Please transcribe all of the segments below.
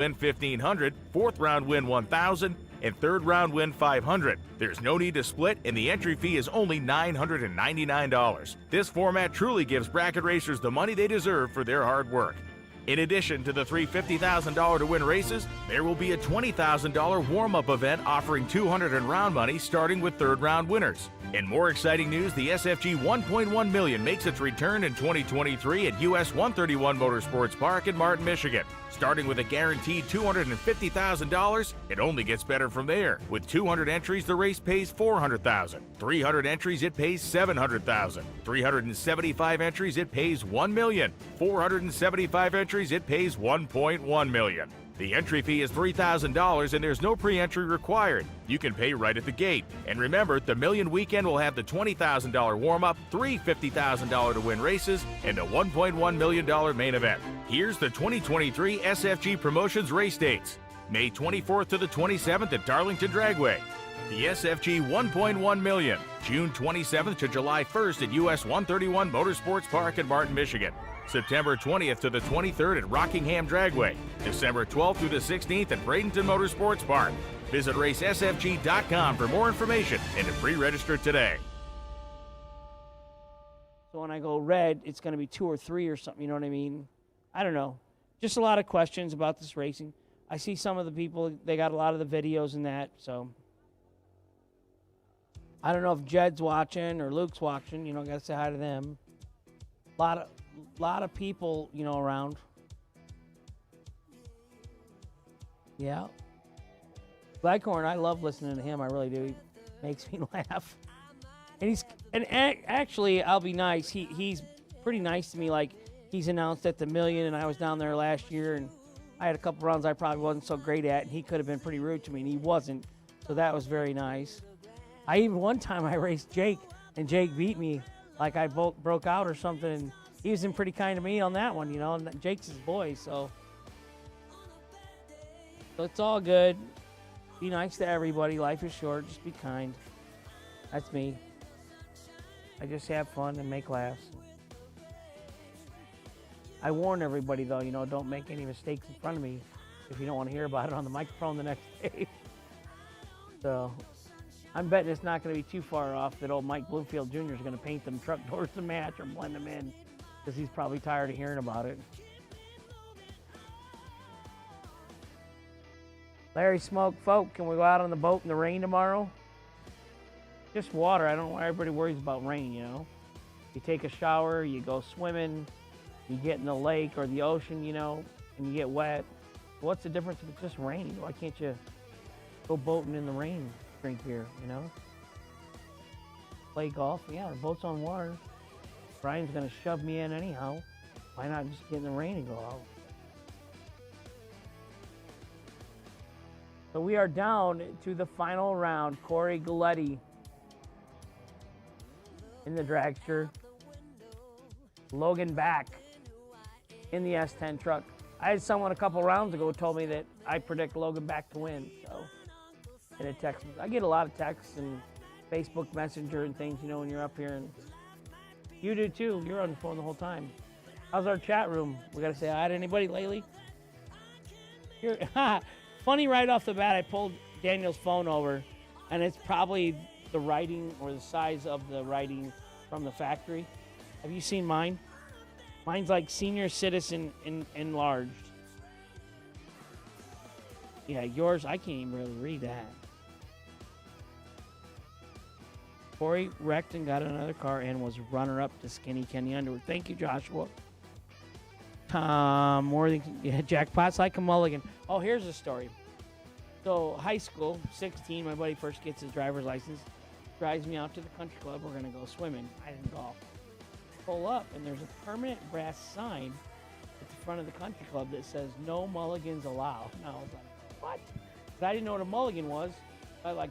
win $1,500, fourth round win $1,000, and third round win $500. There's no need to split, and the entry fee is only $999. This format truly gives bracket racers the money they deserve for their hard work. In addition to the three $50,000 to win races, there will be a $20,000 warm-up event offering $200 in round money starting with third round winners. In more exciting news, the SFG 1.1 million makes its return in 2023 at US 131 Motorsports Park in Martin, Michigan. Starting with a guaranteed $250,000, it only gets better from there. With 200 entries, the race pays $400,000. 300 entries, it pays $700,000. 375 entries, it pays $1 million. 475 entries, it pays $1.1 million. The entry fee is $3,000 and there's no pre-entry required. You can pay right at the gate. And remember, the Million Weekend will have the $20,000 warm-up, three $50,000 to win races, and a $1.1 million main event. Here's the 2023 SFG Promotions race dates. May 24th to the 27th at Darlington Dragway. The SFG 1.1 million, June 27th to July 1st at US 131 Motorsports Park in Martin, Michigan. September 20th to the 23rd at Rockingham Dragway. December 12th through the 16th at Bradenton Motorsports Park. Visit racesfg.com for more information and to pre-register today. So when I go red, it's going to be 2 or 3 or something, you know what I mean? I don't know. Just a lot of questions about this racing. I see some of the people, they got a lot of the videos and that, so. I don't know if Jed's watching or Luke's watching, you know, got to say hi to them. A lot of people, you know, around. Yeah. Glycorn, I love listening to him. I really do. He makes me laugh. And actually, I'll be nice. He's pretty nice to me. Like, he's announced at the Million, and I was down there last year, and I had a couple runs I probably wasn't so great at, and he could have been pretty rude to me, and he wasn't. So that was very nice. One time I raced Jake, and Jake beat me. Like I broke out or something, and he was pretty kind to me on that one, you know. And Jake's his boy, so it's all good. Be nice to everybody. Life is short. Just be kind. That's me. I just have fun and make laughs. I warn everybody, though, you know, don't make any mistakes in front of me if you don't want to hear about it on the microphone the next day. So I'm betting it's not going to be too far off that old Mike Bloomfield Jr. is going to paint them truck doors to match or blend them in because he's probably tired of hearing about it. Larry Smoke, folk, can we go out on the boat in the rain tomorrow? Just water. I don't know why everybody worries about rain, you know. You take a shower, you go swimming, you get in the lake or the ocean, you know, and you get wet. What's the difference if it's just rain? Why can't you go boating in the rain, drink beer, you know? Play golf. Yeah, the boat's on water. Brian's going to shove me in anyhow. Why not just get in the rain and go out? So we are down to the final round. Corey Galletti in the dragster. Logan back in the S10 truck. I had someone a couple rounds ago told me that I predict Logan back to win. So in a text, I get a lot of texts and Facebook Messenger and things, you know, when you're up here. And you do too. You're on the phone the whole time. How's our chat room? We got to say hi to anybody lately? Here, funny right off the bat, I pulled Daniel's phone over, and it's probably the writing or the size of the writing from the factory. Have you seen mine? Mine's like senior citizen enlarged. Yeah, yours, I can't even really read that. Corey wrecked and got another car and was runner-up to Skinny Kenny Underwood. Thank you, Joshua. Tom Worthington, yeah, jackpot's like a mulligan. Oh, here's a story. So, high school, 16, my buddy first gets his driver's license, drives me out to the country club. We're going to go swimming. I didn't golf. Pull up, and there's a permanent brass sign at the front of the country club that says, no mulligans allowed. And I was like, what? But I didn't know what a mulligan was. I was like,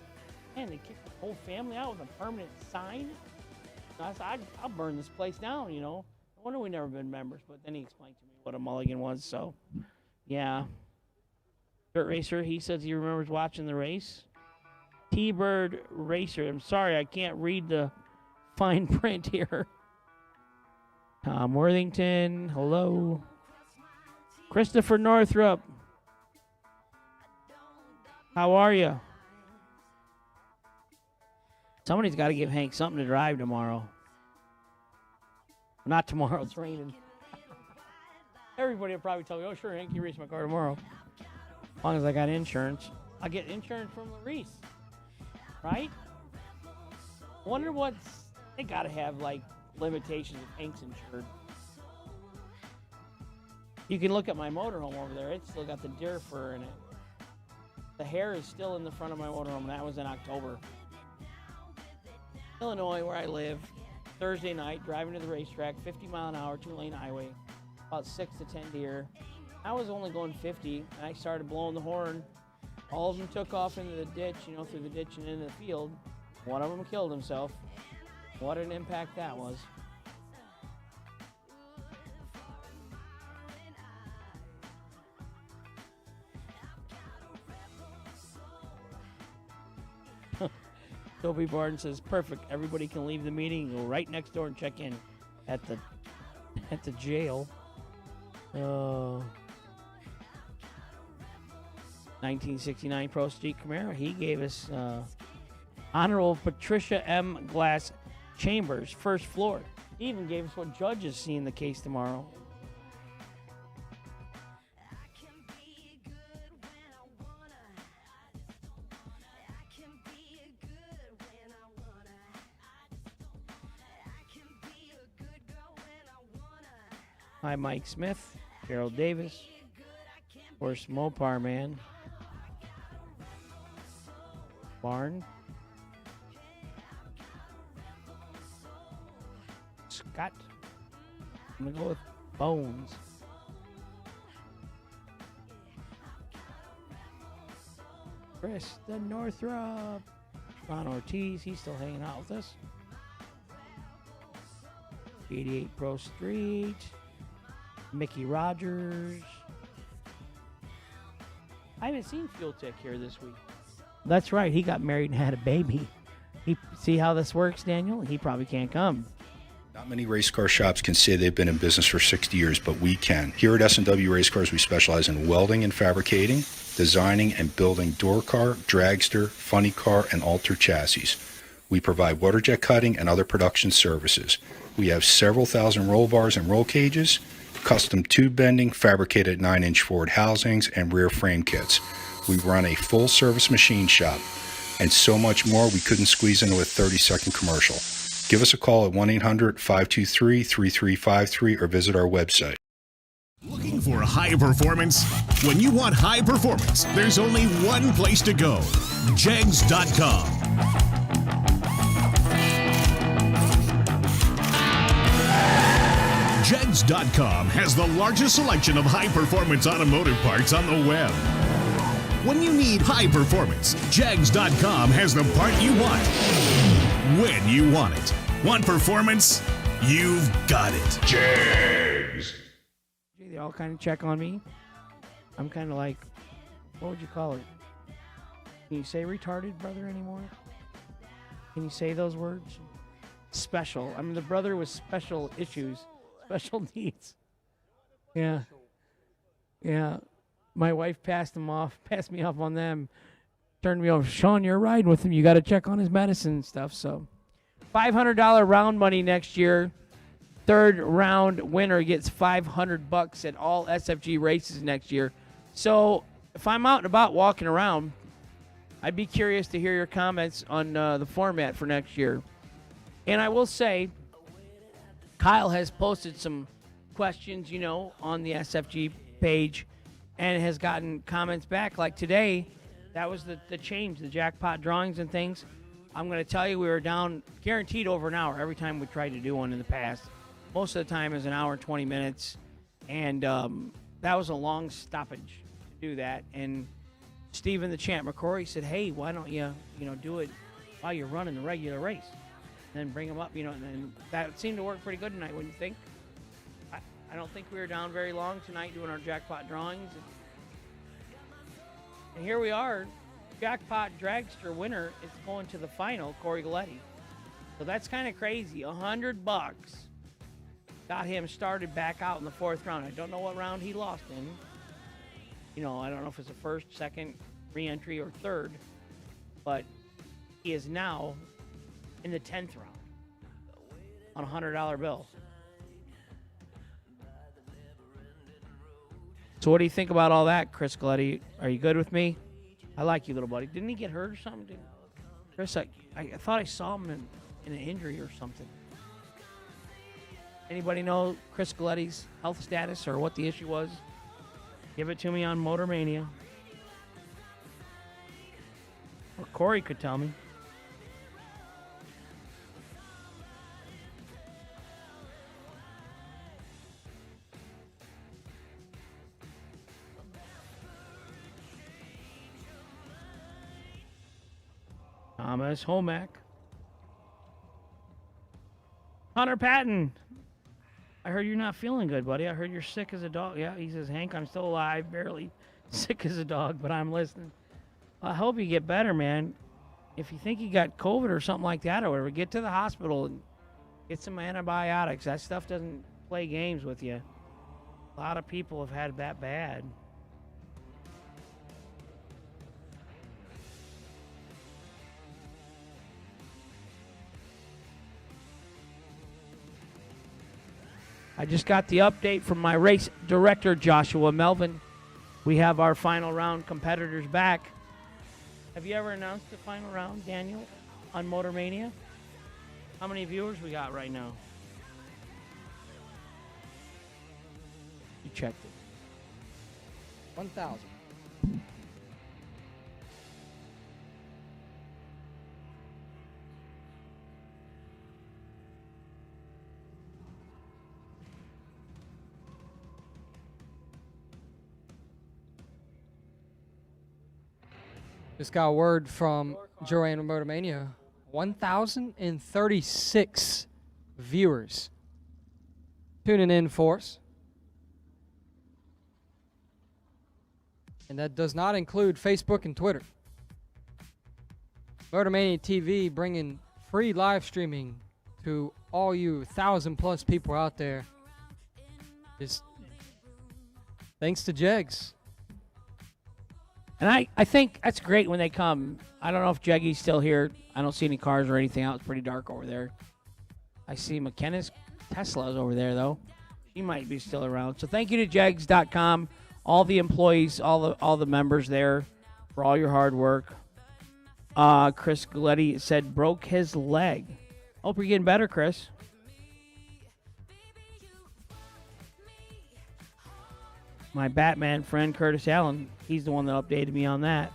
man, they kicked the whole family out with a permanent sign? And I said, I'll burn this place down, you know. I wonder we've never been members, but then he explained to me what a mulligan was, so, yeah. Dirt Racer, he says he remembers watching the race. T-Bird Racer, I'm sorry, I can't read the fine print here. Tom Worthington, hello. Christopher Northrup. How are you? Somebody's got to give Hank something to drive tomorrow. Not tomorrow, it's raining. Everybody will probably tell me, oh, sure, Hank, you race my car tomorrow. As long as I got insurance. I get insurance from Reese, right? Wonder what's... They got to have, like, limitations if Hank's insured. You can look at my motorhome over there. It's still got the deer fur in it. The hair is still in the front of my motorhome. That was in October. Illinois, where I live. Thursday night, driving to the racetrack, 50 mile an hour, 2-lane highway. About 6 to 10 deer. I was only going 50, and I started blowing the horn. All of them took off into the ditch, through the ditch and into the field. One of them killed himself. What an impact that was. Toby Barton says, perfect. Everybody can leave the meeting and go right next door and check in at the jail. 1969 Pro Street Camaro. He gave us Honorable Patricia M. Glass Chambers, first floor. He even gave us what Judge is seeing the case tomorrow. Hi, Mike Smith, Gerald Davis, of course, Mopar Man, Barn, Scott. I'm going to go with Bones. Chris, the Northrop. Ron Ortiz, he's still hanging out with us. 88 Pro Street. Mickey Rogers. I haven't seen Fuel Tech here this week. That's right. He got married and had a baby. See how this works, Daniel? He probably can't come. Not many race car shops can say they've been in business for 60 years, but we can. Here at S&W Race Cars, we specialize in welding and fabricating, designing and building door car, dragster, funny car, and alter chassis. We provide water jet cutting and other production services. We have several thousand roll bars and roll cages, custom tube bending, fabricated 9-inch forward housings, and rear frame kits. We run a full-service machine shop, and so much more we couldn't squeeze into a 30-second commercial. Give us a call at 1-800-523-3353 or visit our website. Looking for high performance? When you want high performance, there's only one place to go. Jegs.com. Jegs.com has the largest selection of high-performance automotive parts on the web. When you need high performance, Jegs.com has the part you want, when you want it. Want performance? You've got it. Jegs. They all kind of check on me. I'm kind of like, what would you call it? Can you say retarded brother anymore? Can you say those words? Special. I'm the brother with special issues. Special needs. Yeah. My wife passed me off on them. Turned me over. Sean, you're riding with him. You got to check on his medicine and stuff. So, $500 round money next year. Third round winner gets $500 at all SFG races next year. So, if I'm out and about walking around, I'd be curious to hear your comments on the format for next year. And I will say, Kyle has posted some questions, on the SFG page and has gotten comments back. Like today, that was the change, the jackpot drawings and things. I'm going to tell you, we were down guaranteed over an hour every time we tried to do one in the past. Most of the time is an hour and 20 minutes. And that was a long stoppage to do that. And Stephen the Champ McCrory said, hey, why don't you, do it while you're running the regular race? Then bring them up, and that seemed to work pretty good tonight, wouldn't you think? I don't think we were down very long tonight doing our jackpot drawings. And here we are, jackpot dragster winner is going to the final, Corey Galletti. So that's kind of crazy. $100 got him started back out in the fourth round. I don't know what round he lost in. I don't know if it's the first, second, re-entry or third, but he is now in the 10th round on a $100 bill. So what do you think about all that, Chris Galetti? Are you good with me? I like you, little buddy. Didn't he get hurt or something? Chris, I thought I saw him in an injury or something. Anybody know Chris Galetti's health status or what the issue was? Give it to me on Motor Mania. Or Corey could tell me. Thomas Homack. Hunter Patton. I heard you're not feeling good, buddy. I heard you're sick as a dog. Yeah, he says, Hank, I'm still alive, barely sick as a dog, but I'm listening. I hope you get better, man. If you think you got COVID or something like that or whatever, get to the hospital and get some antibiotics. That stuff doesn't play games with you. A lot of people have had that bad. I just got the update from my race director, Joshua Melvin. We have our final round competitors back. Have you ever announced the final round, Daniel, on Motor Mania? How many viewers we got right now? You checked it. 1,000. Just got word from Joanne Motormania. 1,036 viewers tuning in for us. And that does not include Facebook and Twitter. Motormania TV bringing free live streaming to all you 1,000+ people out there. Just thanks to Jegs. And I think that's great when they come. I don't know if Jeggy's still here. I don't see any cars or anything out. It's pretty dark over there. I see McKenna's Tesla's over there, though. She might be still around. So thank you to Jegs.com, all the employees, all the members there for all your hard work. Chris Galetti said broke his leg. Hope you're getting better, Chris. My Batman friend, Curtis Allen, he's the one that updated me on that.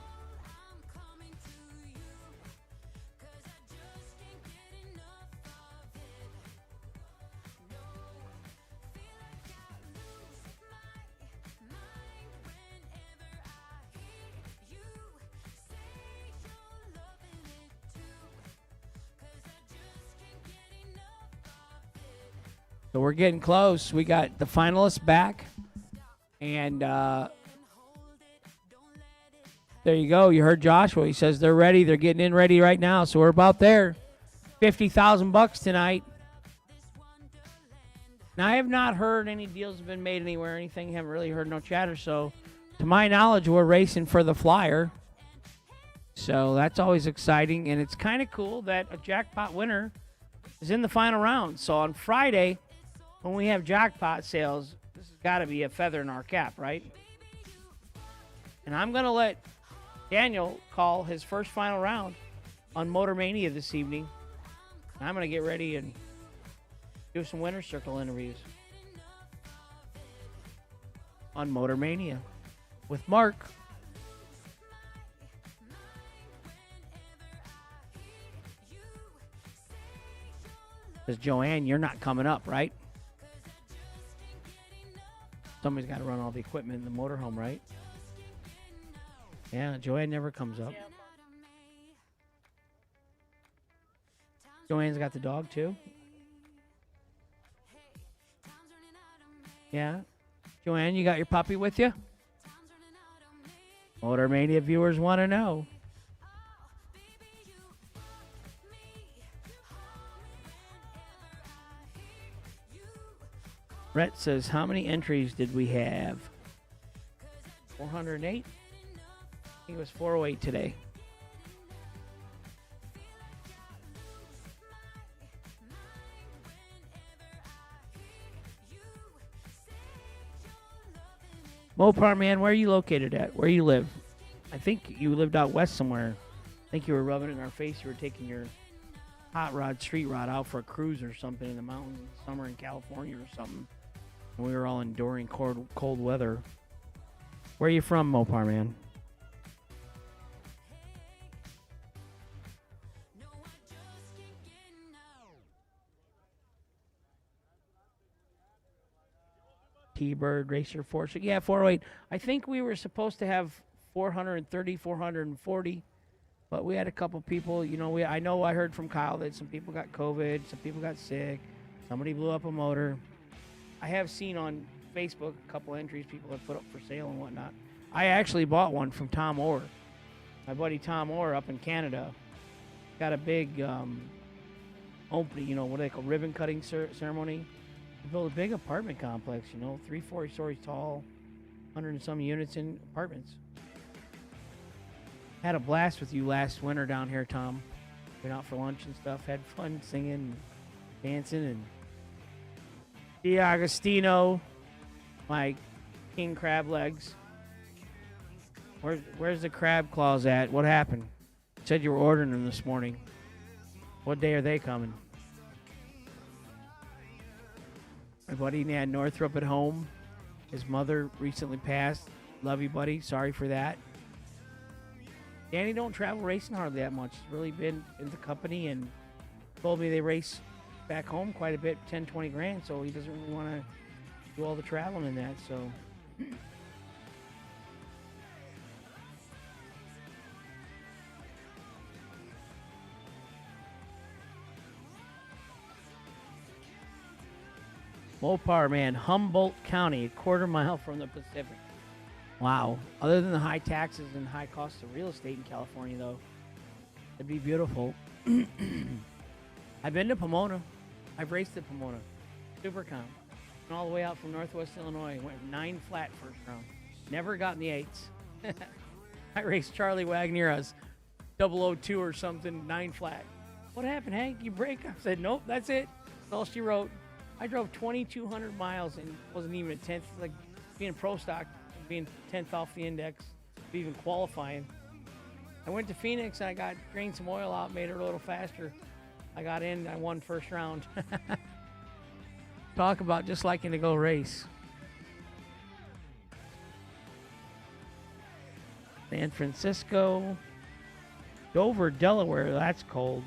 So we're getting close. We got the finalists back. And there you go. You heard Joshua. He says they're ready. They're getting in ready right now. So we're about there. $50,000 tonight. Now, I have not heard any deals have been made anywhere or anything. Haven't really heard no chatter. So, to my knowledge, we're racing for the flyer. So that's always exciting. And it's kind of cool that a jackpot winner is in the final round. So on Friday, when we have jackpot sales, this has got to be a feather in our cap, right? And I'm going to let Daniel call his first final round on Motor Mania this evening. And I'm going to get ready and do some Winner's Circle interviews on Motor Mania with Mark. Says Joanne, you're not coming up, right? Somebody's got to run all the equipment in the motorhome, right? Yeah, Joanne never comes up. Joanne's got the dog, too. Yeah. Joanne, you got your puppy with you? Motor Mania viewers want to know. Rhett says, how many entries did we have? 408? I think it was 408 today. Mopar man, where are you located at? Where you live? I think you lived out west somewhere. I think you were rubbing it in our face. You were taking your hot rod, street rod out for a cruise or something in the mountains in summer in California or something. And we were all enduring cold weather. Where are you from, Mopar man? T-Bird, Racer Force. Yeah, 408. I think we were supposed to have 430, 440, but we had a couple people. You know, I heard from Kyle that some people got COVID, some people got sick, somebody blew up a motor. I have seen on Facebook a couple entries people have put up for sale and whatnot. I actually bought one from Tom Orr. My buddy Tom Orr up in Canada got a big opening, you know, what do they call ribbon cutting ceremony. He built a big apartment complex, you know, 3-4 stories tall, 100 and some units in apartments. Had a blast with you last winter down here, Tom. Went out for lunch and stuff. Had fun singing and dancing. And D'Agostino, my king crab legs. Where's the crab claws at? What happened? You said you were ordering them this morning. What day are they coming? My buddy Nan Northrup at home. His mother recently passed. Love you, buddy. Sorry for that. Danny don't travel racing hardly that much. He's really been in the company and told me they race back home quite a bit, 10, 20 grand, so he doesn't really want to do all the traveling in that, so. Mopar, man, Humboldt County, a quarter mile from the Pacific. Wow. Other than the high taxes and high cost of real estate in California, though, it'd be beautiful. I've been to Pomona. I've raced at Pomona. Supercom. Went all the way out from Northwest Illinois. Went 9 flat first round. Never got in the 8s. I raced Charlie Wagner's 002 or something, 9 flat. What happened, Hank? You break? I said, nope, that's it. That's all she wrote. I drove 2,200 miles and wasn't even a 10th. It's like being a pro stock, being 10th off the index, even qualifying. I went to Phoenix and I drained some oil out, made it a little faster. I got in, I won first round. Talk about just liking to go race. San Francisco, Dover, Delaware, that's cold.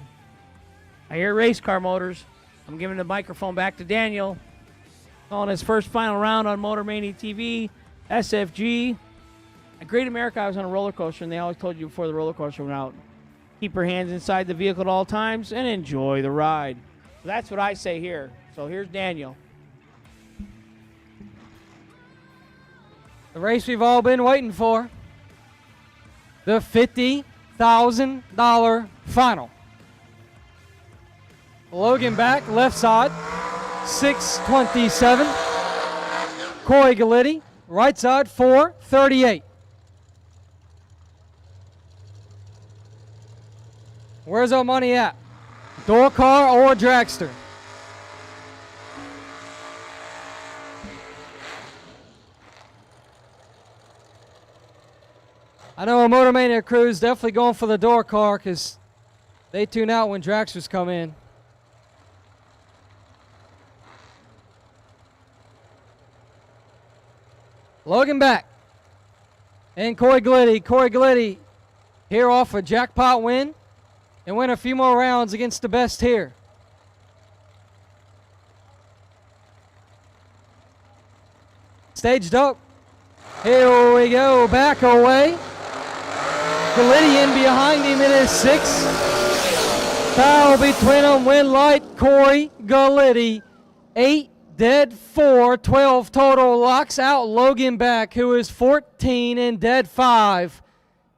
I hear race car motors. I'm giving the microphone back to Daniel. Calling his first final round on Motor Mania TV, SFG. At Great America, I was on a roller coaster, and they always told you before the roller coaster went out, keep your hands inside the vehicle at all times and enjoy the ride. So that's what I say here. So here's Daniel. The race we've all been waiting for. The $50,000 final. Logan back, left side, 627. Corey Galletti, right side, 438. Where's our money at? Door car or dragster? I know a Motor Mania crew is definitely going for the door car because they tune out when dragsters come in. Logan back. And Corey Galletti. Corey Galletti here off a jackpot win and win a few more rounds against the best here. Staged up. Here we go. Back away. Galletti in behind him in his 6th. Foul between them. Win light. Corey Galletti. 8. Dead 4, 12 total, locks out Logan Back, who is 14 and dead 5.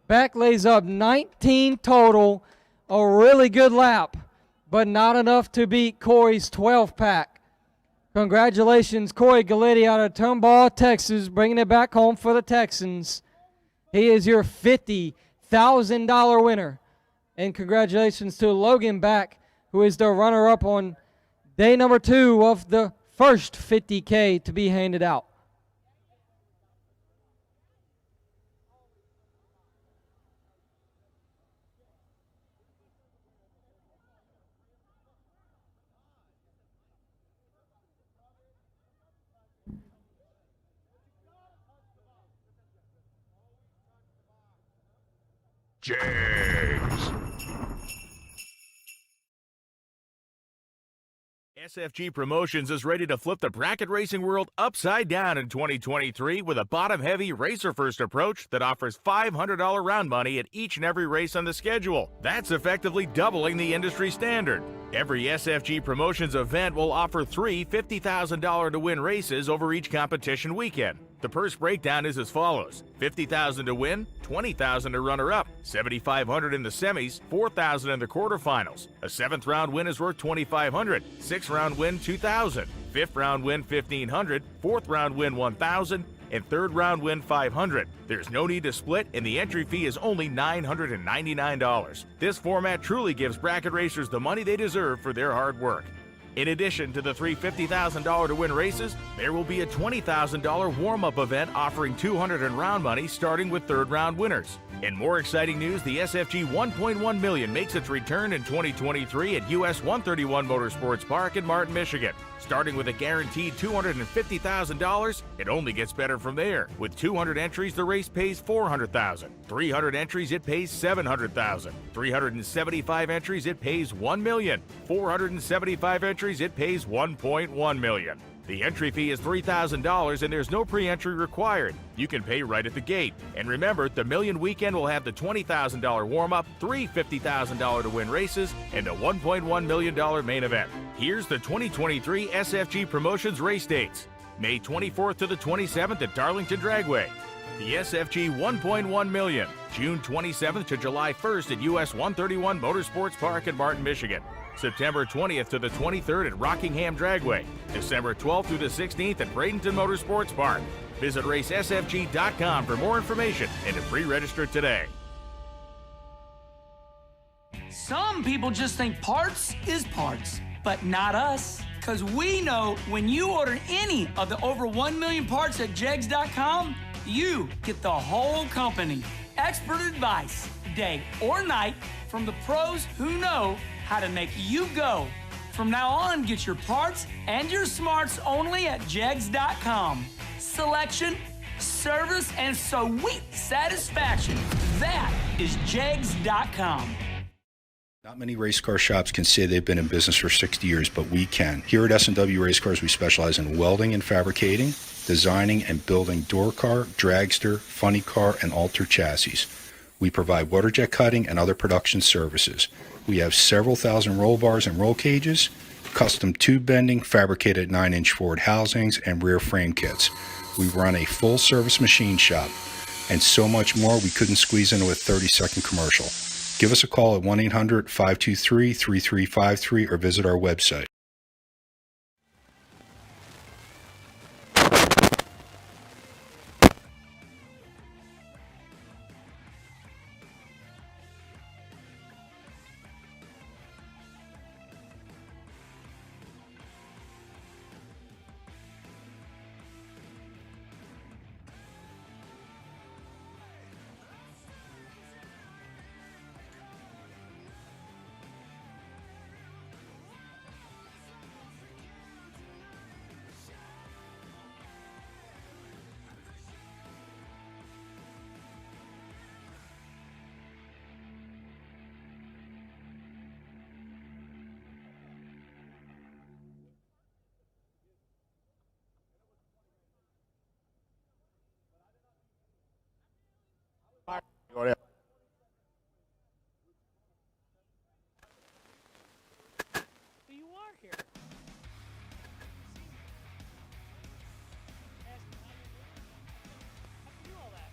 Back lays up 19 total, a really good lap, but not enough to beat Corey's 12 pack. Congratulations, Corey Galletti out of Tomball, Texas, bringing it back home for the Texans. He is your $50,000 winner. And congratulations to Logan Back, who is the runner-up on day number 2 of the first $50K to be handed out. Jags. SFG Promotions is ready to flip the bracket racing world upside down in 2023 with a bottom-heavy, racer-first approach that offers $500 round money at each and every race on the schedule. That's effectively doubling the industry standard. Every SFG Promotions event will offer 3 $50,000 to win races over each competition weekend. The purse breakdown is as follows: $50,000 to win, $20,000 to runner-up, $7,500 in the semis, $4,000 in the quarterfinals. A 7th round win is worth $2,500, 6th round win $2,000, 5th round win $1,500, 4th round win $1,000, and 3rd round win $500. There's no need to split, and the entry fee is only $999. This format truly gives bracket racers the money they deserve for their hard work. In addition to the 3 $50,000 to win races, there will be a $20,000 warm-up event offering $200 in round money starting with 3rd round winners. In more exciting news, the SFG 1.1 million makes its return in 2023 at US 131 Motorsports Park in Martin, Michigan. Starting with a guaranteed $250,000, it only gets better from there. With 200 entries, the race pays $400,000. 300 entries, it pays $700,000. 375 entries, it pays $1 million. 475 entries, it pays $1.1 million. The entry fee is $3,000 and there's no pre-entry required. You can pay right at the gate. And remember, the Million Weekend will have the $20,000 warm-up, 3 $50,000 to win races, and a $1.1 million main event. Here's the 2023 SFG Promotions race dates. May 24th to the 27th at Darlington Dragway. The SFG 1.1 million, June 27th to July 1st at US 131 Motorsports Park in Martin, Michigan. September 20th to the 23rd at Rockingham Dragway. December 12th through the 16th at Bradenton Motorsports Park. Visit racesfg.com for more information and to pre-register today. Some people just think parts is parts, but not us. Because we know when you order any of the over 1 million parts at jegs.com, you get the whole company. Expert advice, day or night, from the pros who know how to make you go. From now on, get your parts and your smarts only at jegs.com. Selection, service, and sweet satisfaction. That is jegs.com. Not many race car shops can say they've been in business for 60 years, but we can. Here at S&W Race Cars, we specialize in welding and fabricating, designing and building door car, dragster, funny car, and alter chassis. We provide water jet cutting and other production services. We have several thousand roll bars and roll cages, custom tube bending, fabricated 9-inch forward housings, and rear frame kits. We run a full-service machine shop, and so much more we couldn't squeeze into a 30-second commercial. Give us a call at 1-800-523-3353 or visit our website. So you are here. How can you do all that?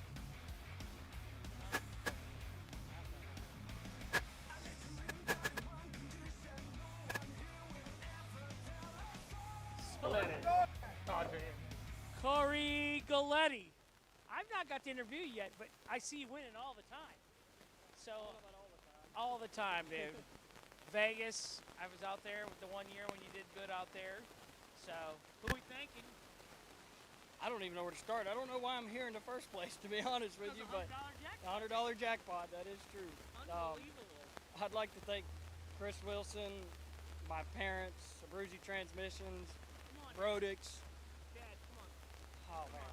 Corey Galletti. I've not got to interview you yet, but I see you winning all the time. So all the time, dude. Vegas, I was out there with the 1 year when you did good out there. So who we thanking? I don't even know where to start. I don't know why I'm here in the first place, to be honest with you, but $100 jackpot. $100 jackpot, that is true. Unbelievable. I'd like to thank Chris Wilson, my parents, Abruzzi Transmissions, Come on, Brodix. Dad, come on. Oh man,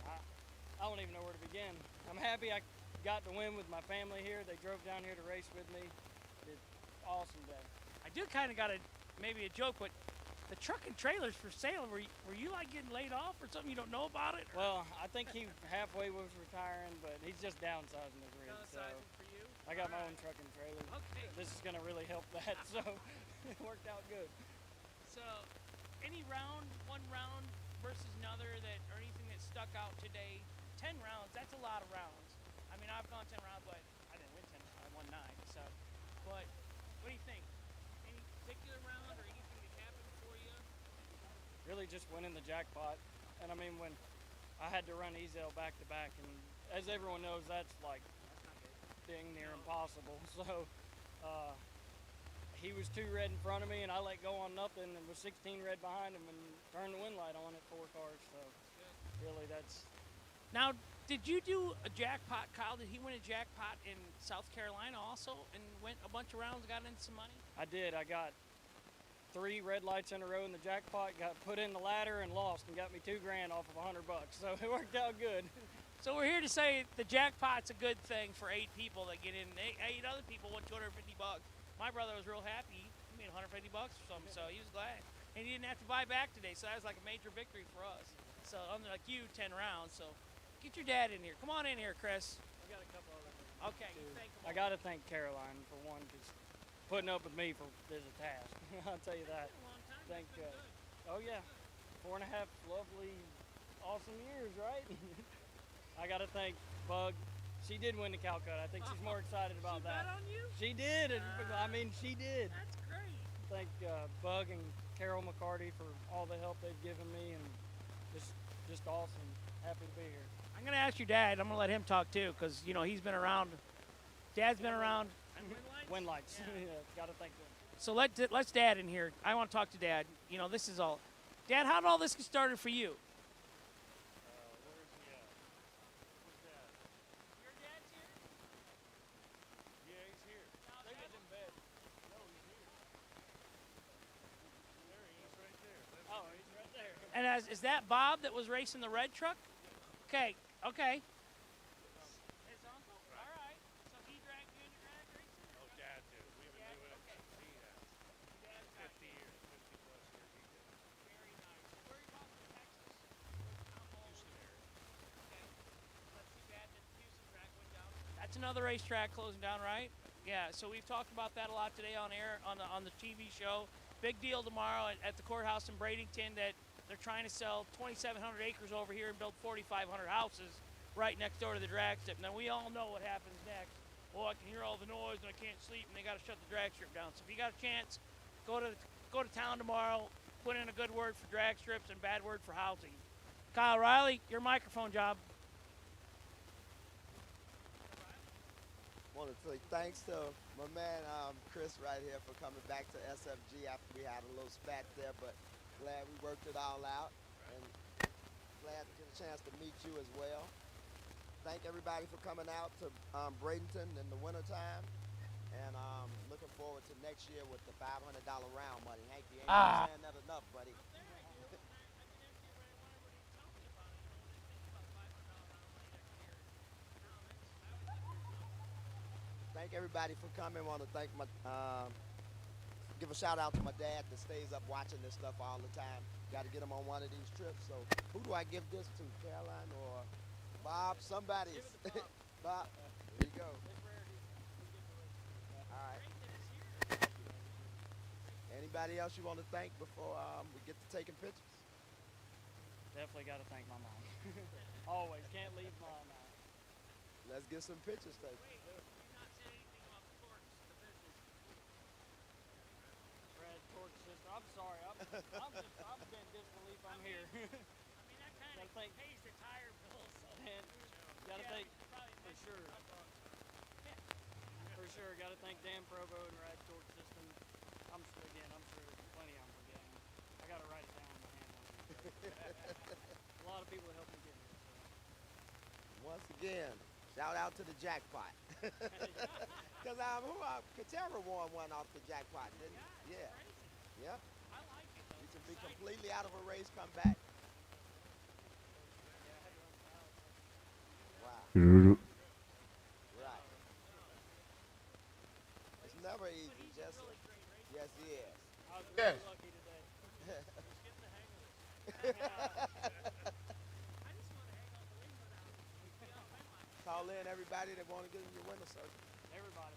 I don't even know where to begin. I'm happy I got to win with my family here. They drove down here to race with me. It's an awesome day. I do kind of got maybe a joke, but the truck and trailers for sale, were you like getting laid off or something? You don't know about it? Well, I think he halfway was retiring, but he's just downsizing his rig. So Downsizing for you? I got my own truck and trailer. Okay. This is going to really help that, so it worked out good. So, any one round versus another or anything that stuck out today? 10 rounds, that's a lot of rounds. I mean, I've gone 10 rounds, but I didn't win 10, I won 9. So, but what do you think? Any particular round or anything that happened for you? Really just winning the jackpot. And I mean, when I had to run Ezel back to back, and as everyone knows, that's like dang near impossible. So he was 2 red in front of me, and I let go on nothing and was 16 red behind him and turned the wind light on at 4 cars. So really, that's. Now, did you do a jackpot, Kyle? Did he win a jackpot in South Carolina also and went a bunch of rounds, got in some money? I did. I got 3 red lights in a row in the jackpot, got put in the ladder and lost, and got me $2,000 off of $100. So it worked out good. So we're here to say the jackpot's a good thing for 8 people that get in. 8 other people won $250. My brother was real happy. He made $150 or something, so he was glad. And he didn't have to buy back today, so that was like a major victory for us. So unlike you, 10 rounds. So get your dad in here. Come on in here, Chris. I got a couple other things. Okay, you thank him. I got to thank Caroline for one, just putting up with me is a task. I'll tell you that. Thank oh yeah, 4.5 lovely, awesome years, right? I got to thank Bug. She did win the Calcutta. I think she's more excited about that. She bet on you? She did. I mean, she did. That's great. Thank Bug and Carol McCarty for all the help they've given me, and just awesome. Happy to be here. I'm going to ask your dad. I'm going to let him talk too, because you know he's been around. Dad's been around. Wind lights. Yeah, got to thank them. So let's Dad in here. I want to talk to Dad. You know, this is all. Dad, how did all this get started for you? Where's he at? Where's Dad? Your dad's here? Yeah, he's here. They was in bed. No, he's here. There he is, right there. That's Oh, he's right there. And is that Bob that was racing the red truck? Okay. His uncle? All right. So he dragged you into drag racing? Oh, Dad did. We haven't Dad? been doing it. Okay. He has. Dad's got 50 you. years, 50 plus years he did. Very nice. Where are you from? Texas? Houston area. Okay. That's too bad that the Houston track went down. That's another racetrack closing down, right? Yeah. So we've talked about that a lot today on air on the TV show. Big deal tomorrow at the courthouse in Bradenton that they're trying to sell 2,700 acres over here and build 4,500 houses right next door to the drag strip. Now we all know what happens next. Oh, I can hear all the noise and I can't sleep, and they got to shut the drag strip down. So if you got a chance, go to town tomorrow. Put in a good word for drag strips and bad word for housing. Kyle Riley, your microphone job. Want to say thanks to my man Chris right here for coming back to SFG after we had a little spat there, but glad we worked it all out, and glad to get a chance to meet you as well. Thank everybody for coming out to Bradenton in the wintertime, and looking forward to next year with the $500 round money. Hank, you ain't saying that enough, buddy. Thank everybody for coming. Want to thank give a shout out to my dad that stays up watching this stuff all the time. Got to get him on one of these trips. So who do I give this to, Caroline or Bob? Somebody. Bob. There you go. All right. Anybody else you want to thank before we get to taking pictures? Definitely got to thank my mom. Always. Can't leave mom out. Let's get some pictures taken. Brad, Torque's sister. I'm sorry. I'm in disbelief I'm here. I mean, that kind of pays the tire bill. So. And gotta thank sure. For sure. Got to thank Dan Provo and Rad Torque System. I'm sure there's plenty I'm forgetting. I got to write it down in my hand. A lot of people helped me get here. So. Once again, shout out to the jackpot. Because Katera won one off the jackpot, didn't he? Yeah. Yep. I like it though. You can be completely out of a race, come back. Wow. Right. It's never easy, just yes, he is. I was really lucky today. Call in everybody that want to get in your winner circle. Everybody.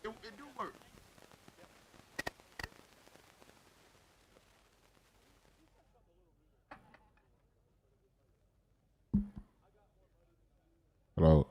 It do work. Hello.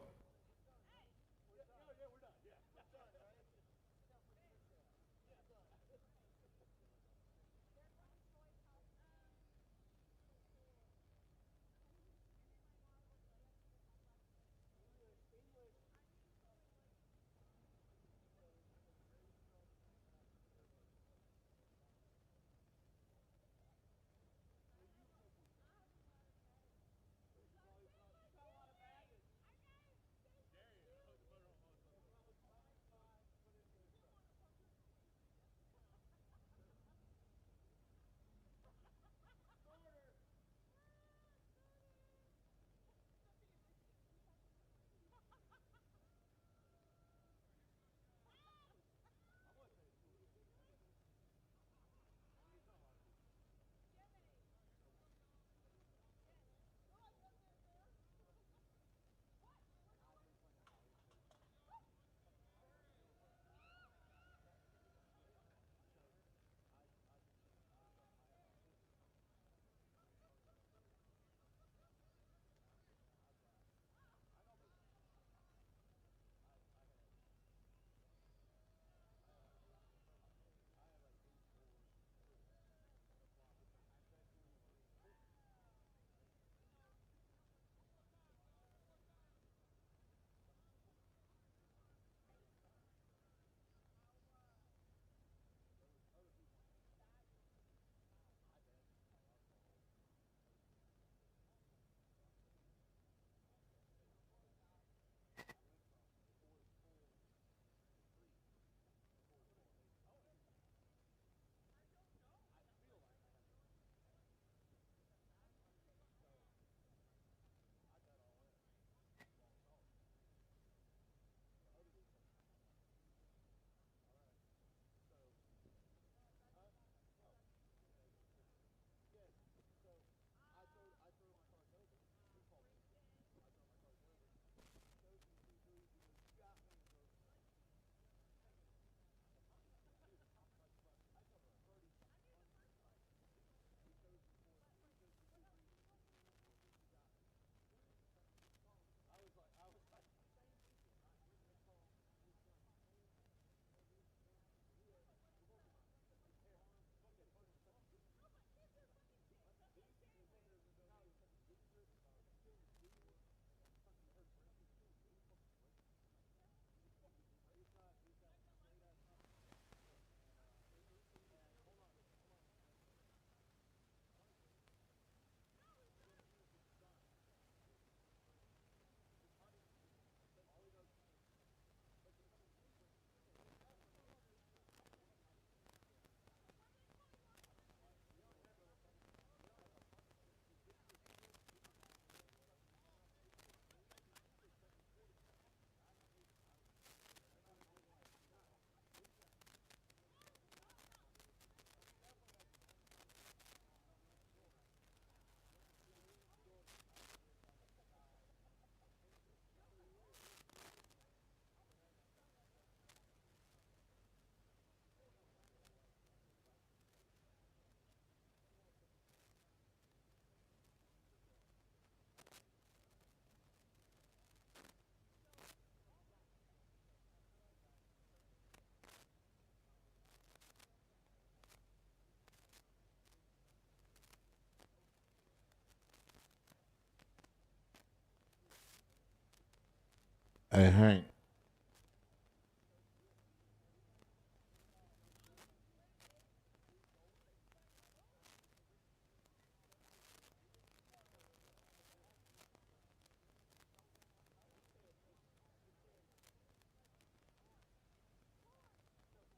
Hey, Hank.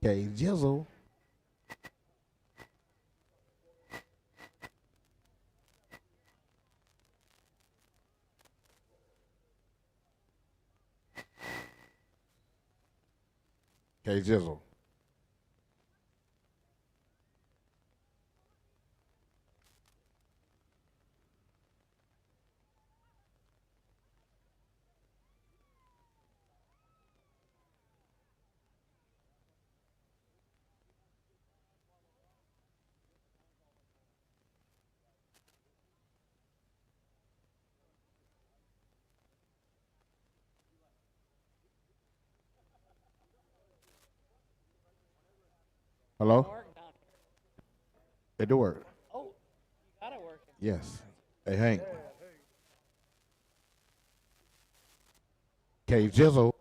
Okay, Jizzle. Okay, Jizzle. Hello? Work down It do work. Oh, you got it working. Yes. Hey, Hank. Okay, Jizzle.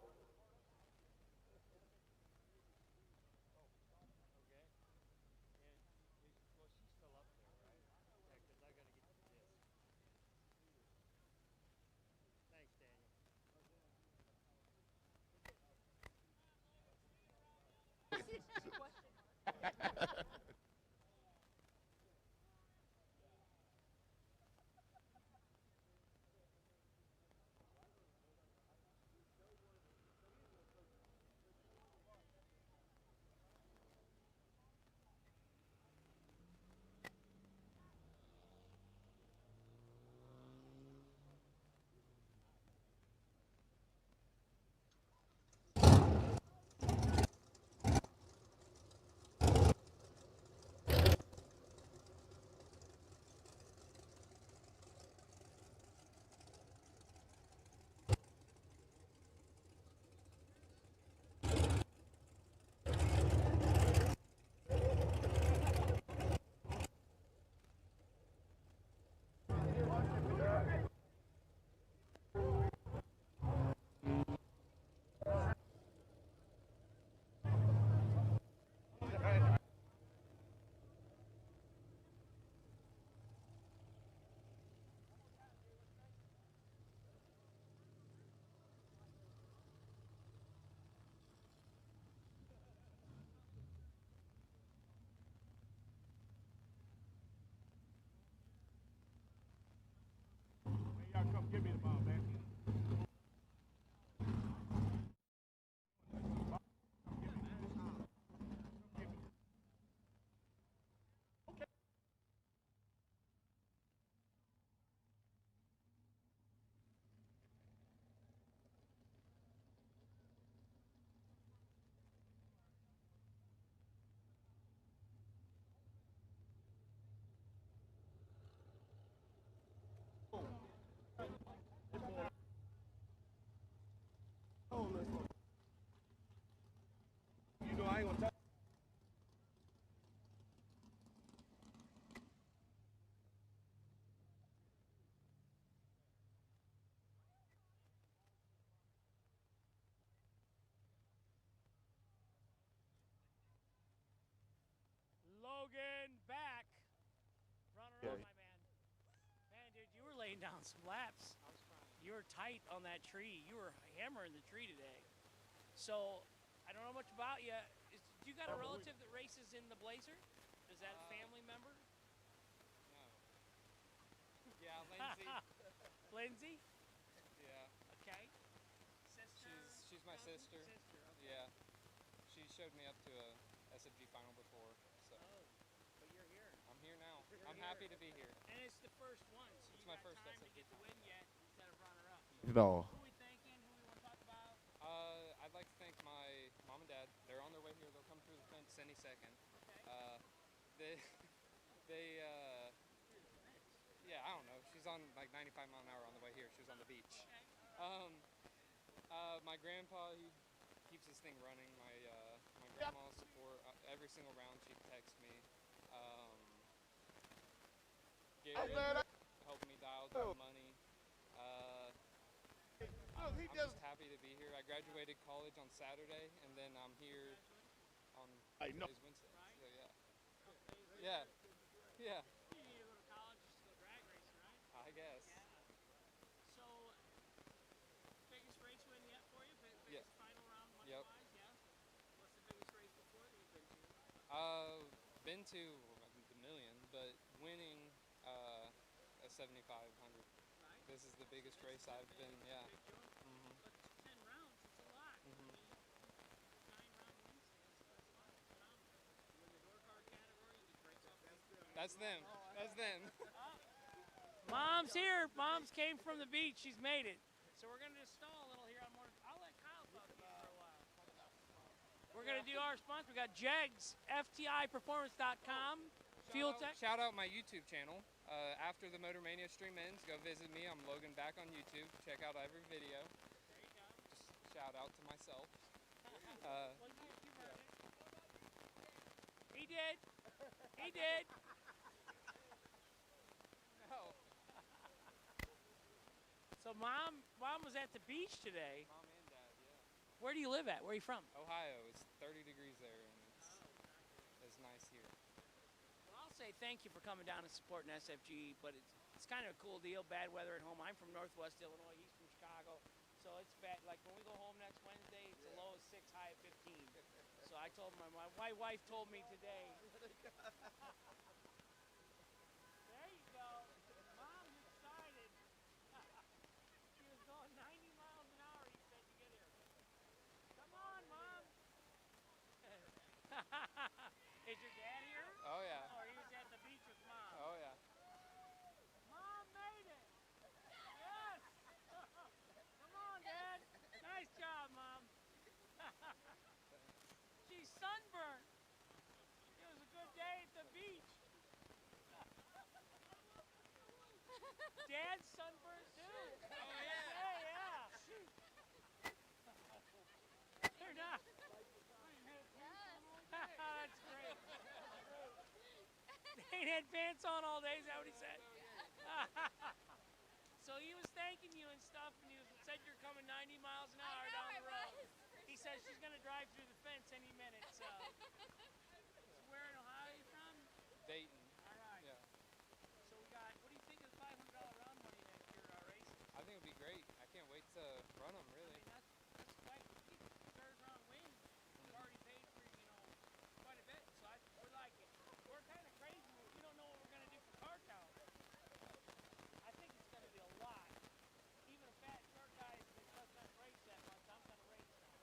Y'all come give me the ball, man. You know I ain't gonna talk. Logan back. Runner up, my man. Man, dude, you were laying down some laps. I was trying. You were tight on that tree. You were hammering the tree today. So, I don't know much about you. Do you got a relative that races in the Blazer? Is that a family member? No. Yeah, Lindsay. Lindsay? Yeah. Okay. Sister? She's my sister. Sister, okay. Yeah. She showed me up to a SFG final before, so. Oh, but you're here. I'm here now. You're I'm here. happy to be here. And it's the first one, so It's you my got first time to SFG get the win yet instead of runner up. No. Who we thanking? Who we want to talk about? I'd like to thank my mom and dad. They're on their way here. They'll come through the fence any second. Okay. Yeah, I don't know. She's on like 95 mile an hour on the way here. She was on the beach. Okay. My grandpa, he keeps this thing running. My grandma support every single round. She texts me. Gary helped me dial down money. I'm just happy to be here. I graduated college on Saturday, and then I'm here on today's Wednesday. So yeah. Yeah. Yeah. You need to go to college just to go drag racing, right? I guess. So, biggest race win yet for you? Biggest Yeah. final round Yep. money-wise, yeah? What's the biggest race before that you've been to? Been to the million, but winning a 7,500. Right. This is the biggest race I've been. Yeah. Big jump. Mhm. But 10 rounds, it's a lot. Mhm. 9-round wins, that's a lot. Phenomenal. You win the door car category, you get breaks off. That's them. That's them. Mom's here. Mom's came from the beach. She's made it. So we're going to just stall a little here on more. I'll let Kyle talk to you for a while. We're going to do our sponsor. We got Jegs, FTIperformance.com, Fuel Tech. Shout out my YouTube channel. After the Motor Mania stream ends, go visit me. I'm Logan back on YouTube. Check out every video. There you go. Just shout out to myself. Well, you heard it. He did. He did. No. So mom was at the beach today. Mom and Dad, yeah. Where do you live at? Where are you from? Ohio. It's 30 degrees there, and it's nice here. Well, I'll say thank you for coming down and supporting SFG, but it's kind of a cool deal. Bad weather at home. I'm from Northwest Illinois. He's from Chicago. So it's bad. Like when we go home next Wednesday, it's a low of 6, high of 15. So I told my wife told me today. There you go. Mom's excited. She was going 90 miles an hour, he said, to get here. Come on, Mom. Is your dad here? Oh, yeah. Or he was at the beach with Mom? Oh, yeah. Mom made it. Yes. Come on, Dad. Nice job, Mom. She's sunburned. It was a good day at the beach. Dad's sunburned too. Oh, yeah. Hey, yeah. They're not. That's great. They ain't had pants on all day, is that what he said? So he was thanking you and stuff, and said you're coming 90 miles an hour down the road. He says she's going to drive through the fence any minute, so. Where in Ohio are you from? Dayton. All right. Yeah. So we got, what do you think of the $500 round money next year at our race? I think it'll be great. I can't wait to run them, I really. mean, that's quite, third round win. We've already paid for, quite a bit, so we're like it. We're kind of crazy. We don't know what we're going to do for car count. I think it's going to be a lot. Even a fat, short guy that doesn't race that much, I'm going to race now.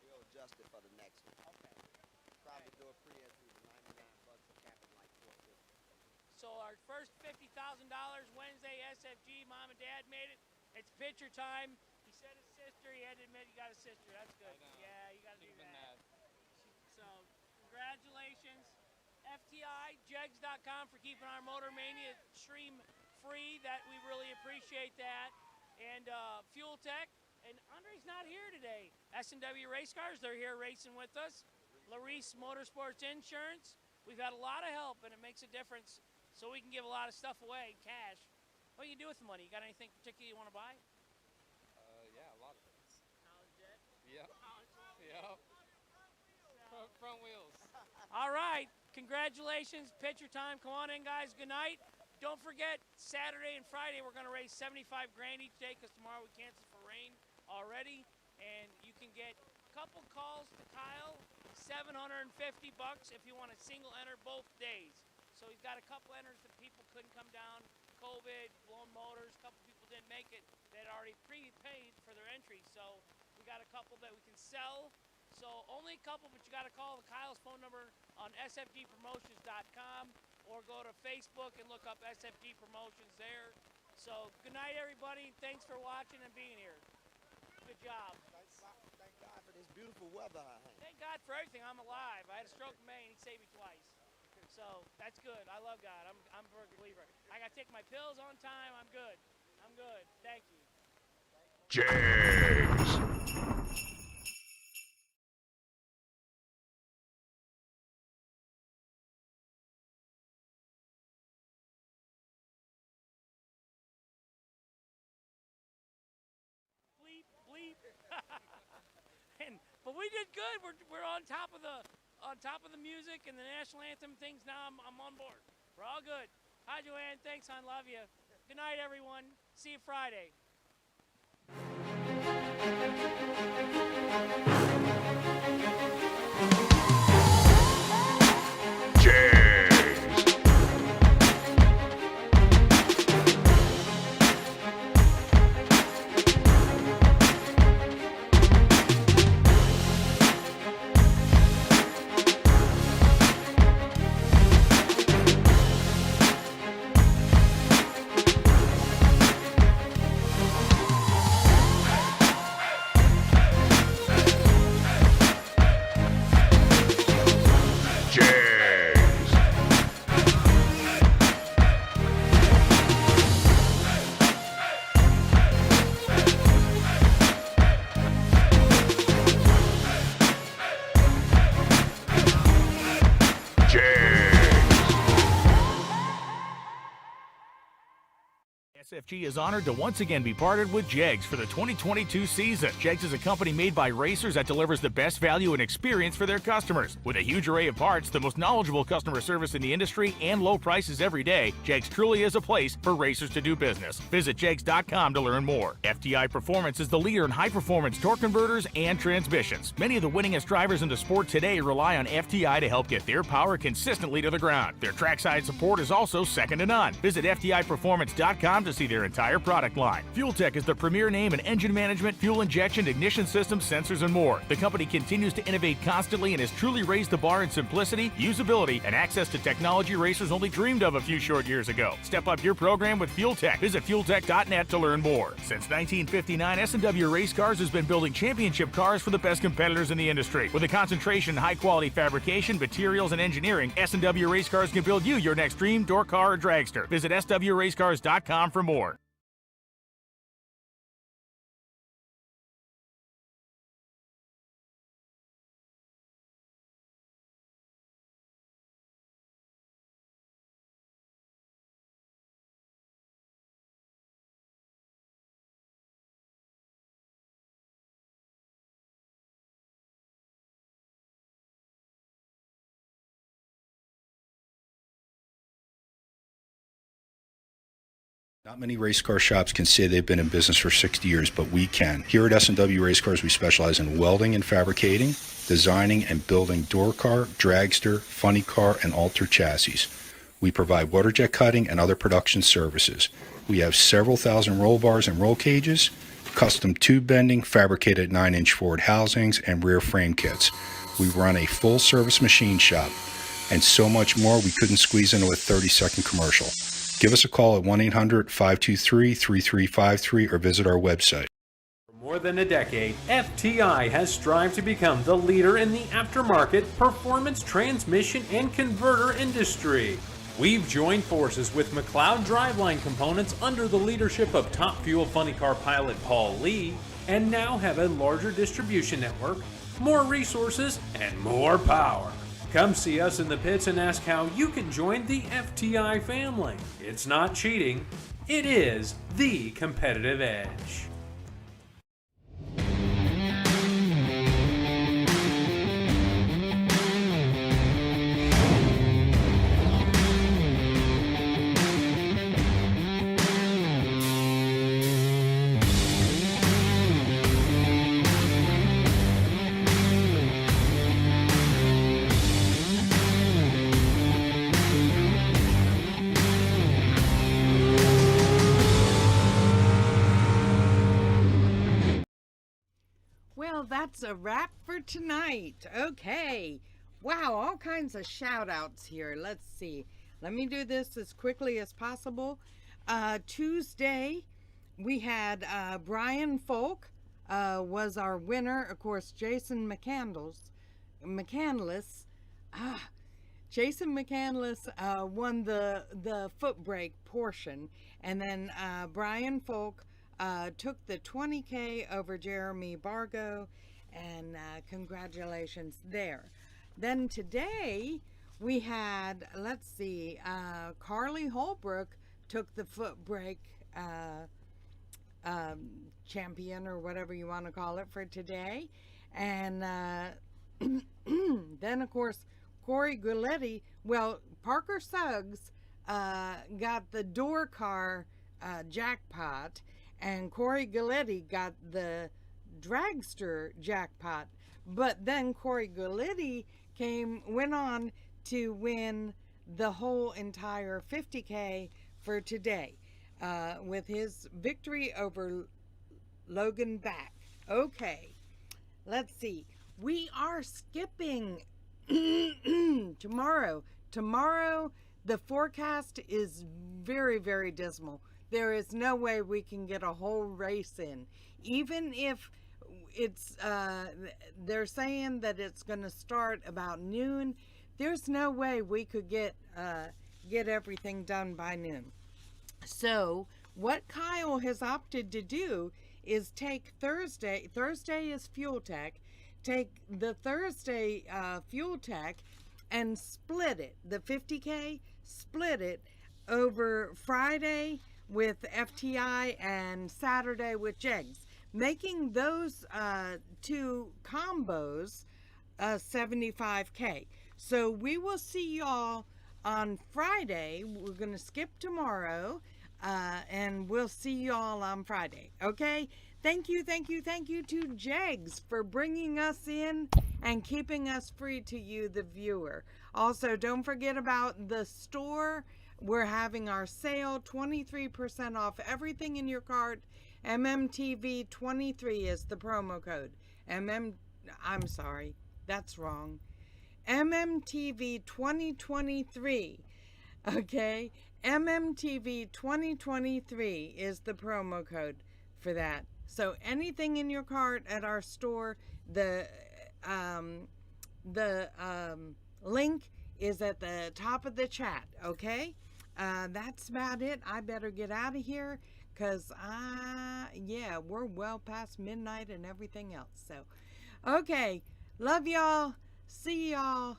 We'll adjust it for the next one. Okay. Probably do a pre-entry for $99 and cap it like $450. So our first $50,000 Wednesday SFG, Mom and Dad made it. It's picture time. He said his sister. He had to admit he got a sister. That's good. I know. Yeah, you got to do Should've been that. mad. So congratulations. FTI, Jegs.com for keeping our Motor Mania stream free. That we really appreciate that. And Fuel Tech. And Andre's not here today. S&W Race Cars, they're here racing with us. Larice Motorsports Insurance. We've had a lot of help, and it makes a difference. So we can give a lot of stuff away, cash. What do you do with the money? You got anything particular you want to buy? Yeah, a lot of things. College jet. Yep. Yep. Front wheels. All right. Congratulations. Picture time. Come on in, guys. Good night. Don't forget, Saturday and Friday, we're going to raise 75 grand each day because tomorrow we canceled for rain already. And you can get a couple calls to Kyle, $750 if you want a single enter both days. So he's got a couple enters that people couldn't come down, COVID, blown motors, a couple people didn't make it that already prepaid for their entry. So we got a couple that we can sell. So only a couple, but you got to call Kyle's phone number on SFGpromotions.com or go to Facebook and look up SFG Promotions there. So good night, everybody. Thanks for watching and being here. Good job. Thank God for this beautiful weather I had. Thank God for everything. I'm alive. I had a stroke in May and he saved me twice. So that's good. I love God. I'm a believer. I got to take my pills on time. I'm good. I'm good. Thank you. Jags. But we did good. We're on top of the music and the national anthem things now. I'm on board. We're all good. Hi, Joanne. Thanks, hon. Love you. Good night, everyone. See you Friday. SFG is honored to once again be partnered with Jegs for the 2022 season. Jegs is a company made by racers that delivers the best value and experience for their customers. With a huge array of parts, the most knowledgeable customer service in the industry, and low prices every day, Jegs truly is a place for racers to do business. Visit Jegs.com to learn more. FTI Performance is the leader in high-performance torque converters and transmissions. Many of the winningest drivers in the sport today rely on FTI to help get their power consistently to the ground. Their trackside support is also second to none. Visit FTIperformance.com to see their entire product line. Fuel Tech is the premier name in engine management, fuel injection, ignition systems, sensors, and more. The company continues to innovate constantly and has truly raised the bar in simplicity, usability, and access to technology racers only dreamed of a few short years ago. Step up your program with Fuel Tech. Visit fueltech.net to learn more. Since 1959, S&W Race Cars has been building championship cars for the best competitors in the industry. With a concentration in high-quality fabrication, materials, and engineering, S&W Race Cars can build you your next dream, door car, or dragster. Visit swracecars.com for more. Not many race car shops can say they've been in business for 60 years, but we can. Here at S&W Race Cars, we specialize in welding and fabricating, designing and building door car, dragster, funny car, and alter chassis. We provide water jet cutting and other production services. We have several thousand roll bars and roll cages, custom tube bending, fabricated 9-inch forward housings, and rear frame kits. We run a full-service machine shop, and so much more we couldn't squeeze into a 30-second commercial. Give us a call at 1-800-523-3353 or visit our website. For more than a decade, FTI has strived to become the leader in the aftermarket performance transmission and converter industry. We've joined forces with McLeod Driveline Components under the leadership of Top Fuel Funny Car pilot Paul Lee, and now have a larger distribution network, more resources, and more power. Come see us in the pits and ask how you can join the FTI family. It's not cheating, it is the competitive edge. That's a wrap for tonight. Okay. Wow, all kinds of shout outs here. Let's see. Let me do this as quickly as possible. Tuesday, we had Brian Folk was our winner. Of course, Jason McCandless won the foot brake portion. And then Brian Folk took the 20K over Jeremy Bargo, and congratulations there. Then today we had, let's see, Carly Holbrook took the foot brake champion or whatever you want to call it for today. And then, of course, Corey Guletti, well, Parker Suggs got the door car jackpot, and Corey Guletti got the dragster jackpot. But then Corey Guletti went on to win the whole entire 50K for today with his victory over Logan Back. Okay, let's see. We are skipping tomorrow. Tomorrow, the forecast is very, very dismal. There is no way we can get a whole race in. Even if it's, they're saying that it's going to start about noon, there's no way we could get everything done by noon. So what Kyle has opted to do is take Thursday is Fuel Tech, take the Thursday Fuel Tech and split it, the 50K, split it over Friday with FTI and Saturday with Jegs, making those two combos 75K. So we will see y'all on Friday. We're going to skip tomorrow, and we'll see y'all on Friday. Okay? Thank you to Jegs for bringing us in and keeping us free to you, the viewer. Also, don't forget about the store. We're having our sale, 23% off everything in your cart. MMTV23 is the promo code. I'm sorry, that's wrong. MMTV 2023. Okay? MMTV 2023 is the promo code for that. So anything in your cart at our store, the link is at the top of the chat, okay? That's about it. I better get out of here because, yeah, we're well past midnight and everything else. So, okay, love y'all. See y'all.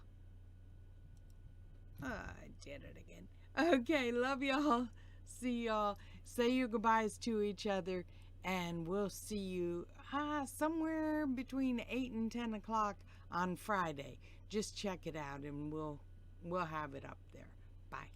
Oh, I did it again. Okay, love y'all. See y'all. Say your goodbyes to each other, and we'll see you somewhere between 8 and 10 o'clock on Friday. Just check it out, and we'll have it up there. Bye.